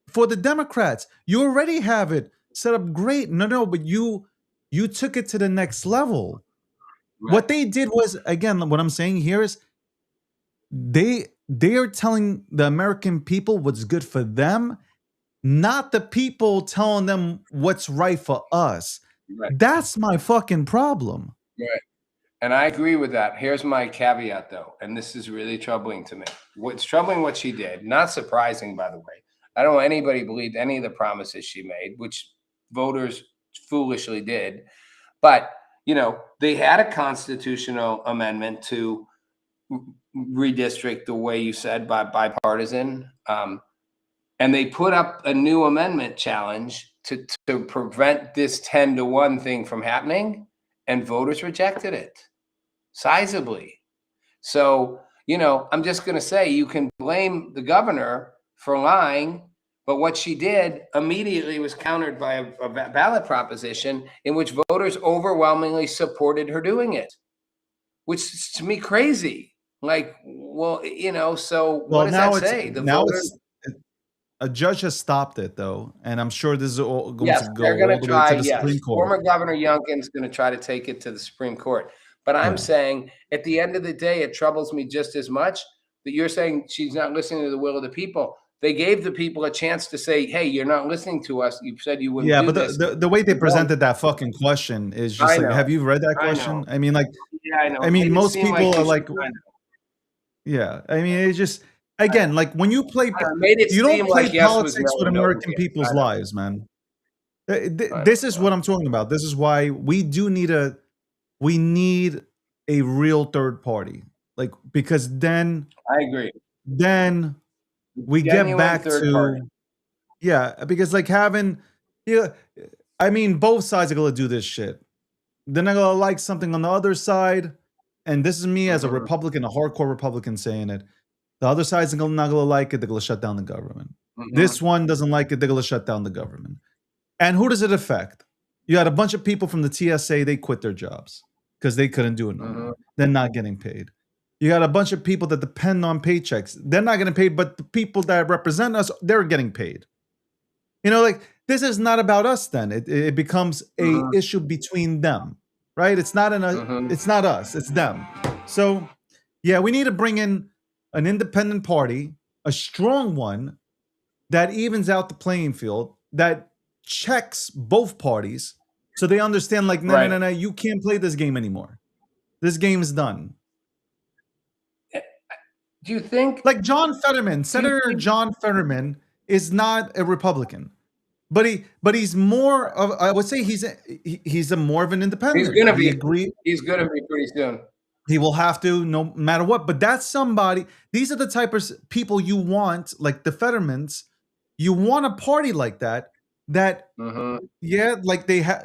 for the Democrats. You already have it set up great. No, but you took it to the next level. Right. What they did was, again, what I'm saying here is they are telling the American people what's good for them, not the people telling them what's right for us. Right. That's my fucking problem. Right. And I agree with that. Here's my caveat, though, and this is really troubling to me. What's troubling what she did, not surprising, by the way. I don't want anybody believed any of the promises she made, which voters foolishly did. But, they had a constitutional amendment to redistrict the way you said, by bipartisan. And they put up a new amendment challenge to prevent this 10-1 thing from happening, and voters rejected it sizably. So, I'm just going to say, you can blame the governor for lying, but what she did immediately was countered by a ballot proposition in which voters overwhelmingly supported her doing it, which is to me crazy. Like, so what does that say? The voters. A judge has stopped it, though, and I'm sure this is all going to go they're going to try. To the Supreme Court. Former Governor Youngkin's going to try to take it to the Supreme Court. But I'm saying, at the end of the day, it troubles me just as much that you're saying she's not listening to the will of the people. They gave the people a chance to say, "Hey, you're not listening to us. You said you wouldn't." Yeah, do but this. The way they presented that fucking question is just like, have you read that question? I mean, like, I know. I mean, most people are like, yeah. I mean, it's just. Again, like when you play, you don't play politics with American people's lives, man. This is what I'm talking about. This is why we need a real third party, like, because then I agree. Then we get back to because like having, I mean, both sides are gonna do this shit. They're not gonna like something on the other side, and this is me as a Republican, a hardcore Republican, saying it. The other side's not going to like it. They're going to shut down the government. This one doesn't like it. They're going to shut down the government. And who does it affect? You had a bunch of people from the TSA. They quit their jobs because they couldn't do it no more. They're not getting paid. You got a bunch of people that depend on paychecks. They're not getting paid, but the people that represent us, they're getting paid. Like, this is not about us then. It becomes a issue between them, right? It's not it's not us. It's them. So, yeah, we need to bring in an independent party, a strong one that evens out the playing field, that checks both parties so they understand, like, no, you can't play this game anymore. This game is done. Do you think... Like John Fetterman, Senator John Fetterman is not a Republican, but he's more of, I would say he's a more of an independent. He's going to be. He's going to be pretty soon. He will have to, no matter what. But that's somebody. These are the type of people you want, like the Fettermans. You want a party like that. Like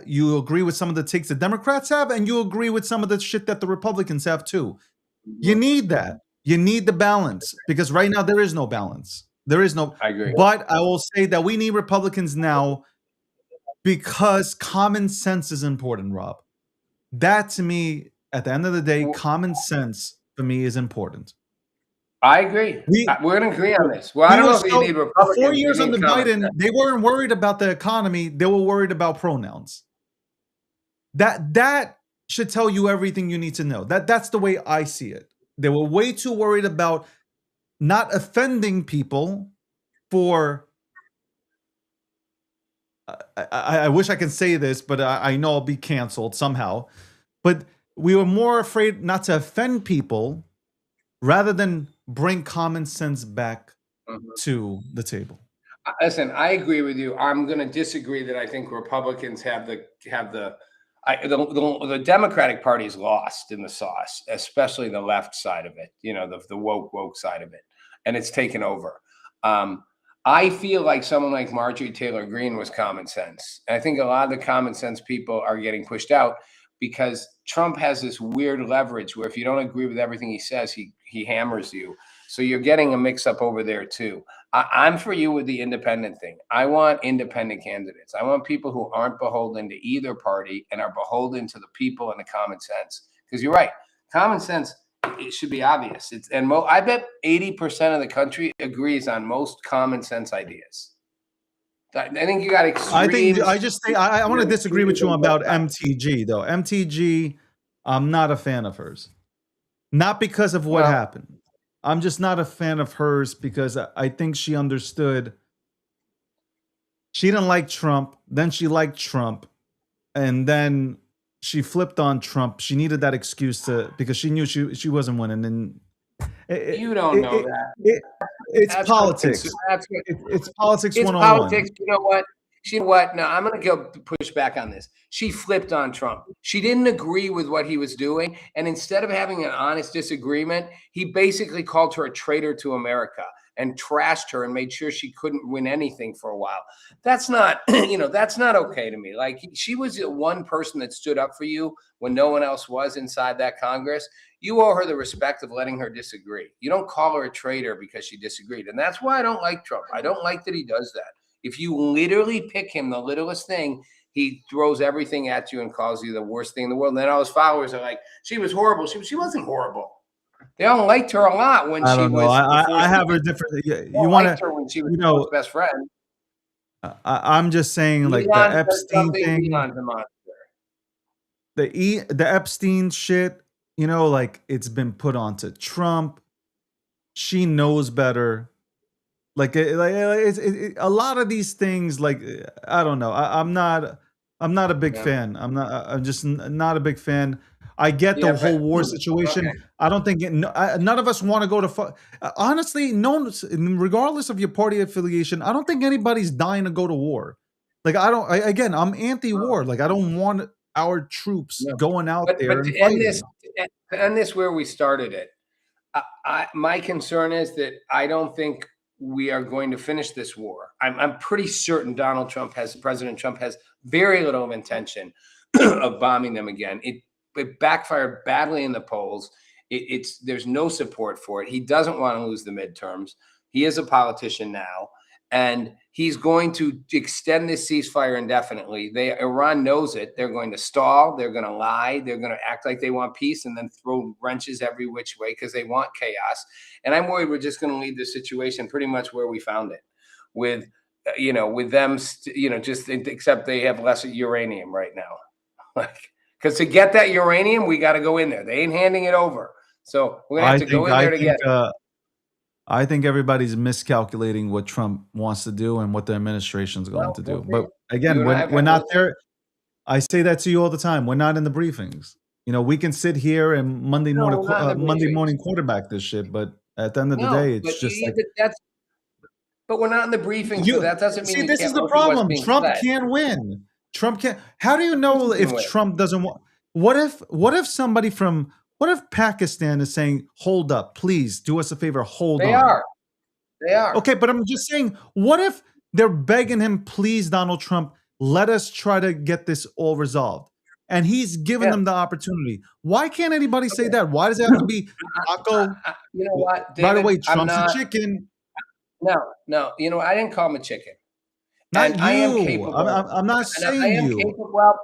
you agree with some of the takes the Democrats have, and you agree with some of the shit that the Republicans have too. You need that. You need the balance, because right now there is no balance. There is no. I agree. But I will say that we need Republicans now because common sense is important, Rob. That, to me, at the end of the day, common sense for me is important. I agree. We We're going to agree on this. Well, I we don't were know if you so need for 4 Republicans. You years need under common Biden, sense. they weren't worried about the economy. They were worried about pronouns. That should tell you everything you need to know. That's the way I see it. They were way too worried about not offending people for I wish I could say this, but I know I'll be canceled somehow. But we were more afraid not to offend people rather than bring common sense back Mhm. to the table. Listen, I agree with you. I'm going to disagree that I think Republicans have the Democratic Party's lost in the sauce, especially the left side of it. You know, the woke side of it, and it's taken over. I feel like someone like Marjorie Taylor Greene was common sense. And I think a lot of the common sense people are getting pushed out because Trump has this weird leverage where if you don't agree with everything he says, he hammers you. So you're getting a mix up over there too. I'm for you with the independent thing. I want independent candidates. I want people who aren't beholden to either party and are beholden to the people and the common sense. Because you're right, common sense, it should be obvious. I bet 80% of the country agrees on most common sense ideas. I think you got extremes. I want to disagree with you about MTG though. MTG, I'm not a fan of hers. Not because of what happened. I'm just not a fan of hers because I think she understood. She didn't like Trump, then she liked Trump, and then she flipped on Trump. She needed that excuse because she knew she wasn't winning. And You don't know that. It's That's politics. It's politics It's 101. politics. You know what? What? No, I'm going to go push back on this. She flipped on Trump. She didn't agree with what he was doing. And instead of having an honest disagreement, he basically called her a traitor to America and trashed her and made sure she couldn't win anything for a while. That's not, that's not okay to me. Like, she was the one person that stood up for you when no one else was inside that Congress. You owe her the respect of letting her disagree. You don't call her a traitor because she disagreed. And that's why I don't like Trump. I don't like that he does that. If you literally pick him, the littlest thing, he throws everything at you and calls you the worst thing in the world. And then all his followers are like, she was horrible. She wasn't horrible. They all liked her a lot when she was. I have a different. You want to her when she was his best friend. I'm just saying, like the Epstein thing, the Epstein shit. Like it's been put onto Trump. She knows better. Like a lot of these things. Like I don't know. I'm not a big fan. I'm just not a big fan. I get the whole war situation. Okay. I don't think none of us want to go to. Honestly, regardless of your party affiliation, I don't think anybody's dying to go to war. Like again, I'm anti-war. Like I don't want our troops going out there and fighting. And this where we started it. My concern is that I don't think we are going to finish this war. I'm pretty certain President Trump has very little intention of bombing them again. It backfired badly in the polls. There's no support for it. He doesn't want to lose the midterms. He is a politician now, and he's going to extend this ceasefire indefinitely. Iran knows it. They're going to stall. They're going to lie. They're going to act like they want peace and then throw wrenches every which way because they want chaos. And I'm worried we're just going to leave the situation pretty much where we found it, with them, just except they have less uranium right now. Like, because to get that uranium, we got to go in there. They ain't handing it over. So we're going to have to go in there to get it. I think everybody's miscalculating what Trump wants to do and what the administration is going to do. But again, we're not there. I say that to you all the time. We're not in the briefings. We can sit here and Monday morning quarterback this shit, but at the end of the day, it's just like But we're not in the briefing, so that doesn't mean. See, this is the problem. Trump can't win. Trump can't. How do you know if Trump doesn't want? What if Pakistan is saying, "Hold up, please do us a favor, hold on." They are. Okay, but I'm just saying, what if they're begging him, "Please, Donald Trump, let us try to get this all resolved," and he's giving them the opportunity? Why can't anybody say that? Why does it have to be Taco? You know what, David, by the way, Trump's a chicken. No. I didn't call him a chicken. Not you. I am capable. I'm not saying I am you. capable,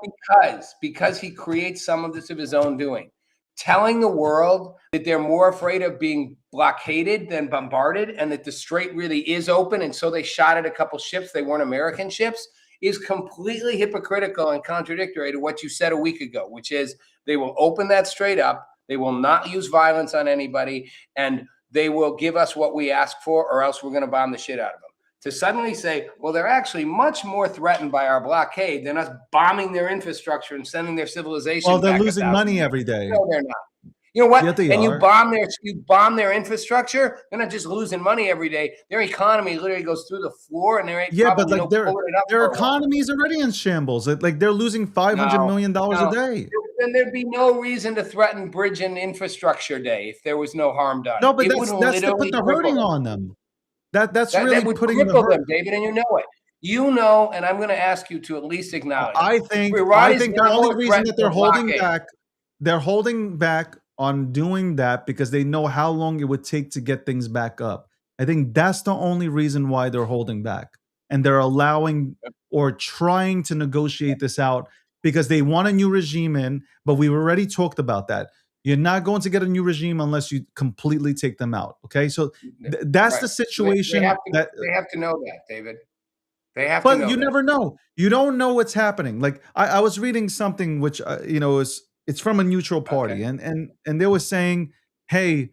because he creates some of this of his own doing. telling the world that they're more afraid of being blockaded than bombarded, and that the strait really is open, and so they shot at a couple ships, they weren't American ships, is completely hypocritical and contradictory to what you said a week ago, which is they will open that strait up, they will not use violence on anybody, and they will give us what we ask for, or else we're going to bomb the shit out of them. To suddenly say, well, they're actually much more threatened by our blockade than us bombing their infrastructure and sending their civilization. Well, they're back losing money every day. No, they're not. You know what? Yeah, they and are. you bomb their infrastructure. They're not just losing money every day. Their economy literally goes through the floor, and they're But like their economy is already in shambles. Like they're losing $500 million a day. Then there'd be no reason to threaten Bridge and Infrastructure Day if there was no harm done. No, but that's to put the hurting on them. That's really that would putting cripple them, David, and you know it. You know, and I'm going to ask you to at least acknowledge. I think the only reason that they're holding back on doing that because they know how long it would take to get things back up. I think that's the only reason why they're holding back, and they're allowing or trying to negotiate this out because they want a new regime in. But we've already talked about that. You're not going to get a new regime unless you completely take them out. Okay, so that's the situation. They have to know that, David. They have to know. But you never know. You don't know what's happening. Like I was reading something which it's from a neutral party, and they were saying, hey,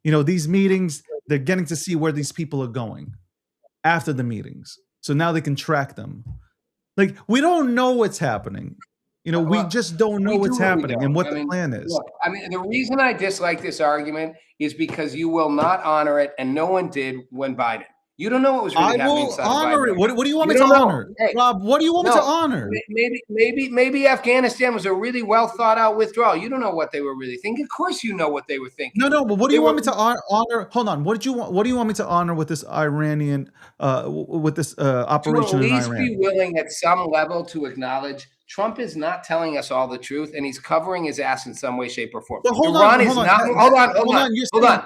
these meetings, they're getting to see where these people are going after the meetings, so now they can track them. Like we don't know what's happening. We just don't know what's happening and what the plan is. Look, the reason I dislike this argument is because you will not honor it, and no one did when Biden. You don't know what was really happening inside I will honor it. What do you want me to honor? Hey, Rob, what do you want me to honor? Maybe Afghanistan was a really well thought out withdrawal. You don't know what they were really thinking. Of course you know what they were thinking. No, but what do you want me to honor? Hold on. What do you want me to honor with this Iranian operation in Iran? To at least be willing at some level to acknowledge Trump is not telling us all the truth, and he's covering his ass in some way, shape, or form. Hold on. Hold on.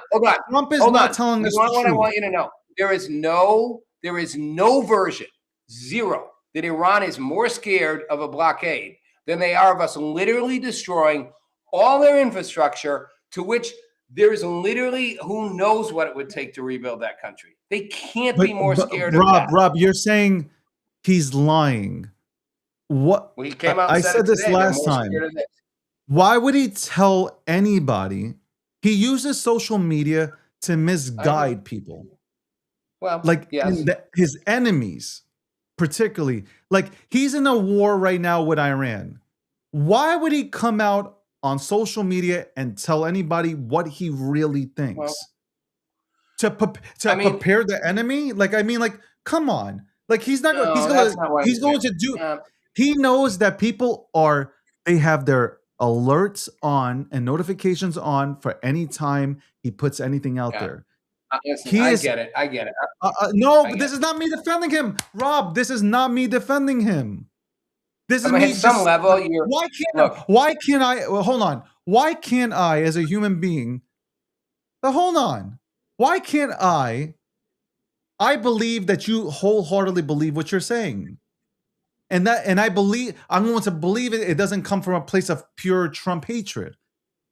Trump is not telling us the truth. What I want you to know. There is no version, zero, that Iran is more scared of a blockade than they are of us literally destroying all their infrastructure, to which there is literally who knows what it would take to rebuild that country. They can't be more scared of that. Rob, you're saying he's lying. What? Well, he came out and I said this last time. Why would he tell anybody? He uses social media to misguide people. Well, like yes. His enemies, particularly, like he's in a war right now with Iran. Why would he come out on social media and tell anybody what he really thinks? Well, prepare the enemy? Come on. Like he's not. He's going to do. He knows that people they have their alerts on and notifications on for any time he puts anything out there. Listen, I get it. This is not me defending him, Rob. This is not me defending him. This is me. At some level, why can't I? Well, hold on. Why can't I, as a human being? Hold on. Why can't I? I believe that you wholeheartedly believe what you're saying, and I believe I'm going to believe it. It doesn't come from a place of pure Trump hatred.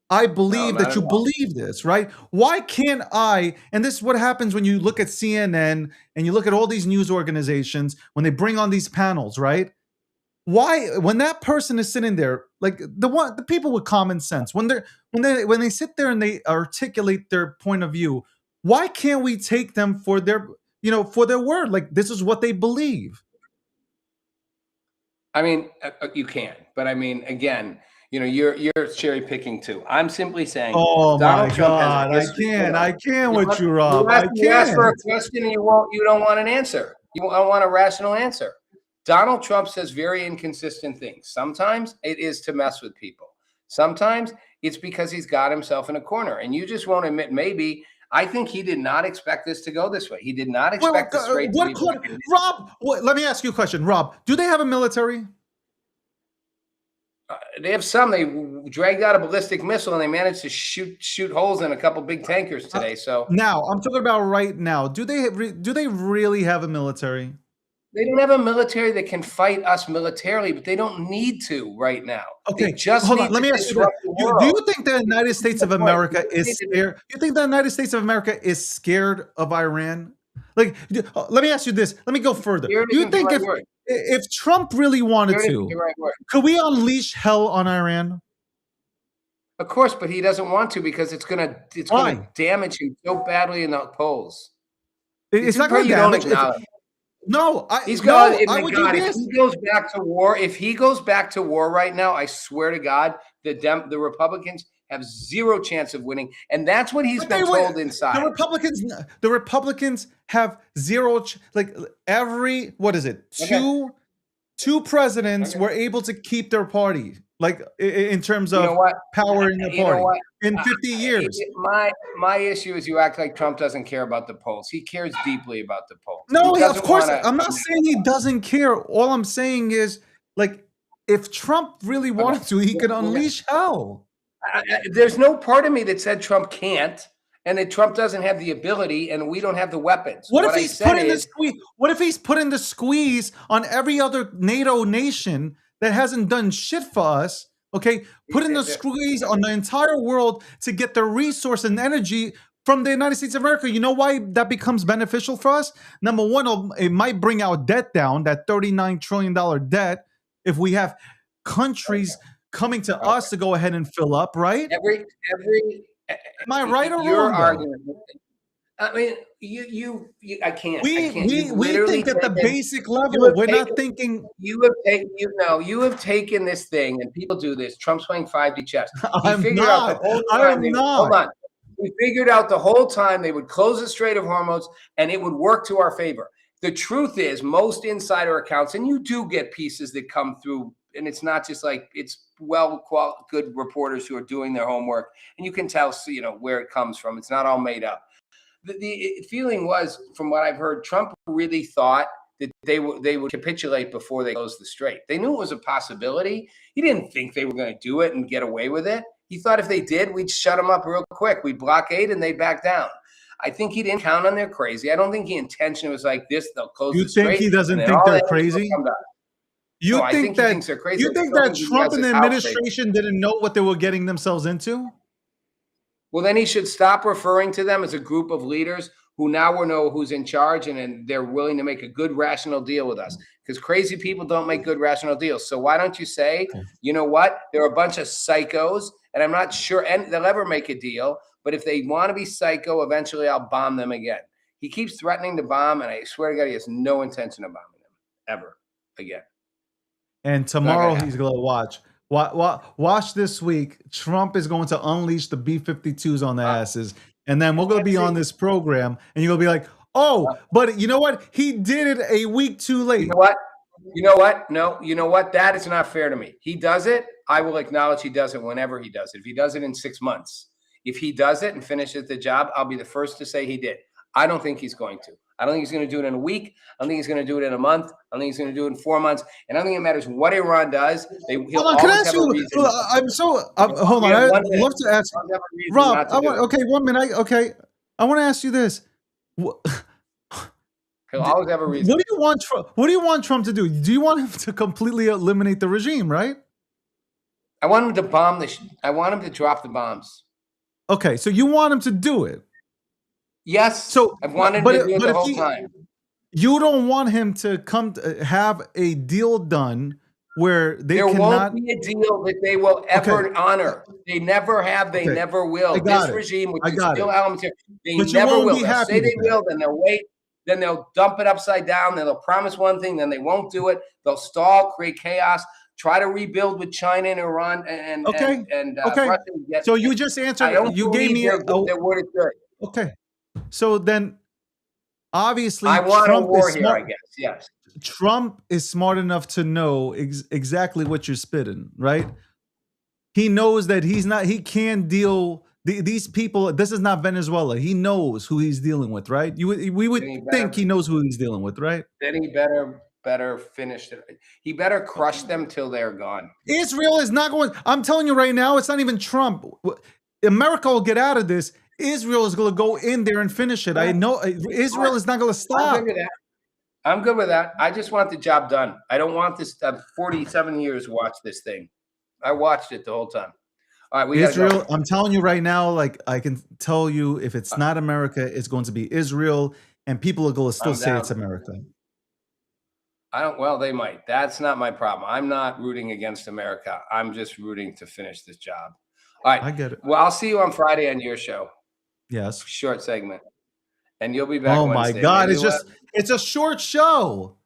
I believe that you believe this, right? Why can't I? And this is what happens when you look at CNN and you look at all these news organizations when they bring on these panels, right? Why, when that person is sitting there, like the people with common sense, when they sit there and they articulate their point of view, why can't we take them for their word? Like this is what they believe. You can, but again. You're cherry picking too. I'm simply saying. Oh my God! I can't with you, Rob. You ask for a question and you don't want an answer. You don't want a rational answer. Donald Trump says very inconsistent things. Sometimes it is to mess with people. Sometimes it's because he's got himself in a corner, and you just won't admit. Maybe I think he did not expect this to go this way. He did not expect this straight to be. Rob, let me ask you a question. Rob, do they have a military? They have some. They dragged out a ballistic missile and they managed to shoot holes in a couple big tankers today. So now I'm talking about right now. Do they really have a military? They don't have a military that can fight us militarily, but they don't need to right now. They Okay, just hold need on. Let to me ask you this: disrupt the Do world. you think the United States of the point. America is scared? You think the United States of America is scared of Iran? Like, let me ask you this. Let me go further. Scared Do you isn't the think right word. if Trump really wanted Scared isn't the to, right word. could we unleash hell on Iran? Of course, but he doesn't want to because it's gonna Why? damage him so badly in the polls. It's It's a not part going to you don't damage. acknowledge. No, He's got, no. and I my would do God, if this. he goes back to war, right now, I swear to God, the Republicans have zero chance of winning, and that's what he's But been told inside. The Republicans have zero. Like every what is it? Okay. Two presidents Okay. were able to keep their party, like in terms You of know what? power in the You know party what? in 50 years. My issue is you act like Trump doesn't care about the polls. He cares deeply about the polls. No, He of doesn't course, want to. I'm not saying he doesn't care. All I'm saying is, like, if Trump really Okay. wanted to, he could unleash hell. There's no part of me that said Trump can't, and that Trump doesn't have the ability, and we don't have the weapons. What if What I he's said putting the is, squeeze? What if he's putting the squeeze on every other NATO nation that hasn't done shit for us? Okay, putting the squeeze on the entire world to get the resource and energy from the United States of America. You know why that becomes beneficial for us? Number one, it might bring our debt down, that $39 trillion debt, if we have countries coming to us to go ahead and fill up, right? every Am I right or your wrong, though? argument. I mean, I can't. I can't. We You've literally think at the taken. basic You level. have We're not taken. thinking. You have taken this thing, and people do this. Trump's playing 5D chess. He I'm figured out the not. whole I time. am Hold not. on. He figured out the whole time they would close the Strait of Hormuz, and it would work to our favor. The truth is, most insider accounts, and you do get pieces that come through, and it's not just like it's good reporters who are doing their homework, and you can tell, where it comes from. It's not all made up. The feeling was, from what I've heard, Trump really thought that they would capitulate before they closed the strait. They knew it was a possibility. He didn't think they were going to do it and get away with it. He thought if they did, we'd shut them up real quick. We'd blockade and they'd back down. I think he didn't count on their crazy. I don't think he intentionally was like this. They'll close You the think strait. he doesn't and then think all they're that crazy? will come down. You No, I think think he that thinks they're crazy. you I think don't that think he Trump has and the his house figured. administration didn't know what they were getting themselves into? Well, then he should stop referring to them as a group of leaders who now will know who's in charge, and they're willing to make a good, rational deal with us. Because crazy people don't make good, rational deals. So why don't you say, you know what? They're a bunch of psychos, and I'm not sure and they'll ever make a deal. But if they want to be psycho, eventually I'll bomb them again. He keeps threatening to bomb, and I swear to God, he has no intention of bombing them ever again. And tomorrow he's going to watch. Watch this week. Trump is going to unleash the B-52s on the asses. And then we're going to be on this program, and you're going to be like, oh, but you know what? He did it a week too late. You know what? You know what? No, you know what? That is not fair to me. He does it. I will acknowledge he does it whenever he does it. If he does it in 6 months, if he does it and finishes the job, I'll be the first to say he did. I don't think he's going to. I don't think he's going to do it in a week. I don't think he's going to do it in a month. I don't think he's going to do it in 4 months. And I don't think it matters what Iran does. He'll always have a reason. Hold on. I'd love to ask Rob. Okay, 1 minute. Okay, I want to ask you this. He'll always have a reason. What do you want Trump to do? Do you want him to completely eliminate the regime, right? I want him to bomb I want him to drop the bombs. Okay, so you want him to do it. Yes. So I've wanted him to do it the whole time. You don't want him to come to have a deal done where there won't be a deal that they will ever honor. They never have. They never will. This regime, which is still elementary, they never will. They'll say they will, then they'll wait. Then they'll dump it upside down. Then they'll promise one thing, then they won't do it. They'll stall, create chaos, try to rebuild with China and Iran and Russia. So you just answered. You gave me their word is good. Okay. So then, obviously, I want a war here, I guess. Yes. Trump is smart enough to know exactly what you're spitting, right? He knows that he can't deal. These people, this is not Venezuela. He knows who he's dealing with, right? We would think he knows who he's dealing with, right? Then he better finish it. He better crush them till they're gone. Israel is not going. I'm telling you right now, it's not even Trump. America will get out of this. Israel is going to go in there and finish it. I know Israel is not going to stop. I'm good with that. I just want the job done. I don't want this. 47 years watch this thing. I watched it the whole time. All right, we gotta Israel, go. I'm telling you right now, like I can tell you, if it's not America, it's going to be Israel, and people are going to still I'm say down. it's America. Well, they might. That's not my problem. I'm not rooting against America. I'm just rooting to finish this job. All right. I get it. Well, I'll see you on Friday on your show. Yes. Short segment. And you'll be back Oh my Wednesday. God! Maybe It's a short show.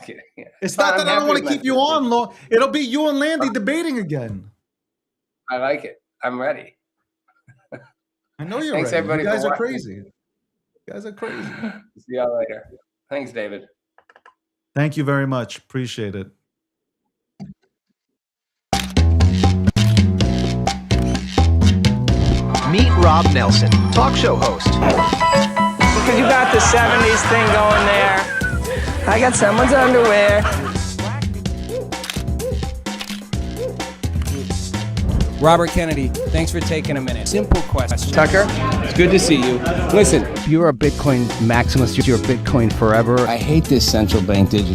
Yeah. It's Fine, not that I'm I don't happy want to with keep my you on long. It'll be you and Landy debating again. I like it. I'm ready. I know you're Thanks, ready. everybody, You guys for are watching. crazy. You guys are crazy. See y'all later. Thanks, David. Thank you very much. Appreciate it. Meet Rob Nelson, talk show host. Because you got the 70s thing going there. I got someone's underwear. Robert Kennedy, thanks for taking a minute. Simple question. Tucker, it's good to see you. Listen, You're a Bitcoin maximalist. You're Bitcoin forever. I hate this central bank digital